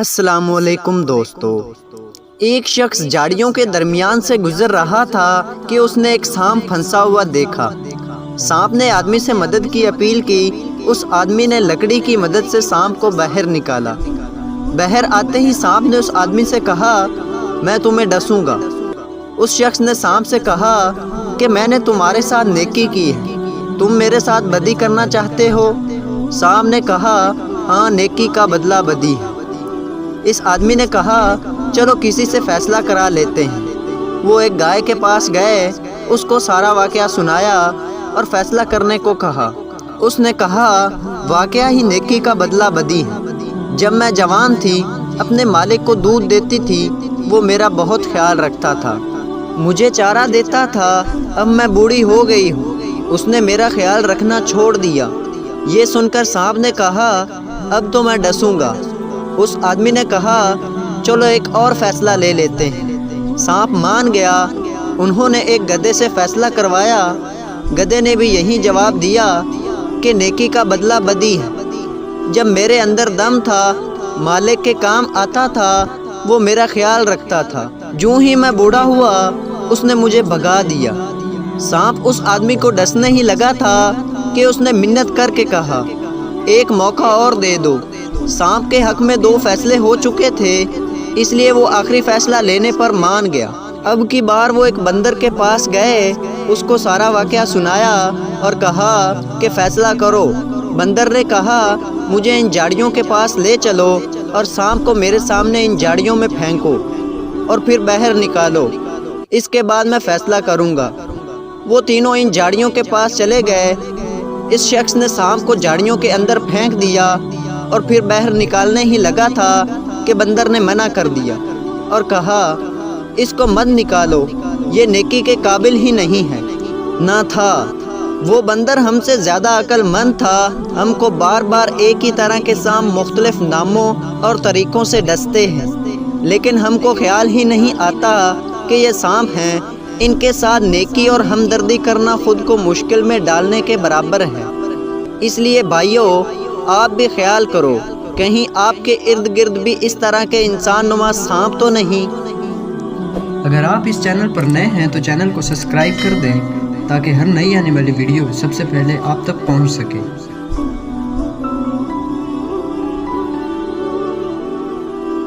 السلام علیکم دوستو۔ ایک شخص جھاڑیوں کے درمیان سے گزر رہا تھا کہ اس نے ایک سانپ پھنسا ہوا دیکھا۔ سانپ نے آدمی سے مدد کی اپیل کی۔ اس آدمی نے لکڑی کی مدد سے سانپ کو باہر نکالا۔ باہر آتے ہی سانپ نے اس آدمی سے کہا، میں تمہیں ڈسوں گا۔ اس شخص نے سانپ سے کہا کہ میں نے تمہارے ساتھ نیکی کی ہے، تم میرے ساتھ بدی کرنا چاہتے ہو؟ سانپ نے کہا، ہاں، نیکی کا بدلہ بدی ہے۔ اس آدمی نے کہا، چلو کسی سے فیصلہ کرا لیتے ہیں۔ وہ ایک گائے کے پاس گئے، اس کو سارا واقعہ سنایا اور فیصلہ کرنے کو کہا۔ اس نے کہا، واقعہ ہی نیکی کا بدلہ بدی ہے۔ جب میں جوان تھی، اپنے مالک کو دودھ دیتی تھی، وہ میرا بہت خیال رکھتا تھا، مجھے چارہ دیتا تھا۔ اب میں بوڑھی ہو گئی ہوں، اس نے میرا خیال رکھنا چھوڑ دیا۔ یہ سن کر سانپ نے کہا، اب تو میں ڈسوں گا۔ اس آدمی نے کہا، چلو ایک اور فیصلہ لے لیتے ہیں۔ سانپ مان گیا۔ انہوں نے ایک گدھے سے فیصلہ کروایا۔ گدھے نے بھی یہی جواب دیا کہ نیکی کا بدلہ بدی ہے۔ جب میرے اندر دم تھا، مالک کے کام آتا تھا، وہ میرا خیال رکھتا تھا۔ جوں ہی میں بوڑھا ہوا، اس نے مجھے بھگا دیا۔ سانپ اس آدمی کو ڈسنے ہی لگا تھا کہ اس نے منت کر کے کہا، ایک موقع اور دے دو۔ سانپ کے حق میں 2 فیصلے ہو چکے تھے، اس لیے وہ آخری فیصلہ لینے پر مان گیا۔ اب کی بار وہ ایک بندر کے پاس گئے، اس کو سارا واقعہ سنایا اور کہا کہ فیصلہ کرو۔ بندر نے کہا، مجھے ان جھاڑیوں کے پاس لے چلو اور سانپ کو میرے سامنے ان جھاڑیوں میں پھینکو اور پھر باہر نکالو، اس کے بعد میں فیصلہ کروں گا۔ وہ تینوں ان جھاڑیوں کے پاس چلے گئے۔ اس شخص نے سانپ کو جھاڑیوں کے اندر پھینک دیا اور پھر باہر نکالنے ہی لگا تھا کہ بندر نے منع کر دیا اور کہا، اس کو مت نکالو، یہ نیکی کے قابل ہی نہیں ہے۔ نہ تھا، وہ بندر ہم سے زیادہ عقل مند تھا۔ ہم کو بار بار ایک ہی طرح کے سانپ مختلف ناموں اور طریقوں سے ڈستے ہیں، لیکن ہم کو خیال ہی نہیں آتا کہ یہ سانپ ہیں۔ ان کے ساتھ نیکی اور ہمدردی کرنا خود کو مشکل میں ڈالنے کے برابر ہے۔ اس لیے بھائیو، آپ بھی خیال کرو، کہیں آپ کے ارد گرد بھی اس طرح کے انسان نما سانپ تو نہیں۔ اگر آپ اس چینل پر نئے ہیں تو چینل کو سبسکرائب کر دیں تاکہ ہر نئی آنے والی ویڈیو سب سے پہلے آپ تک پہنچ سکے۔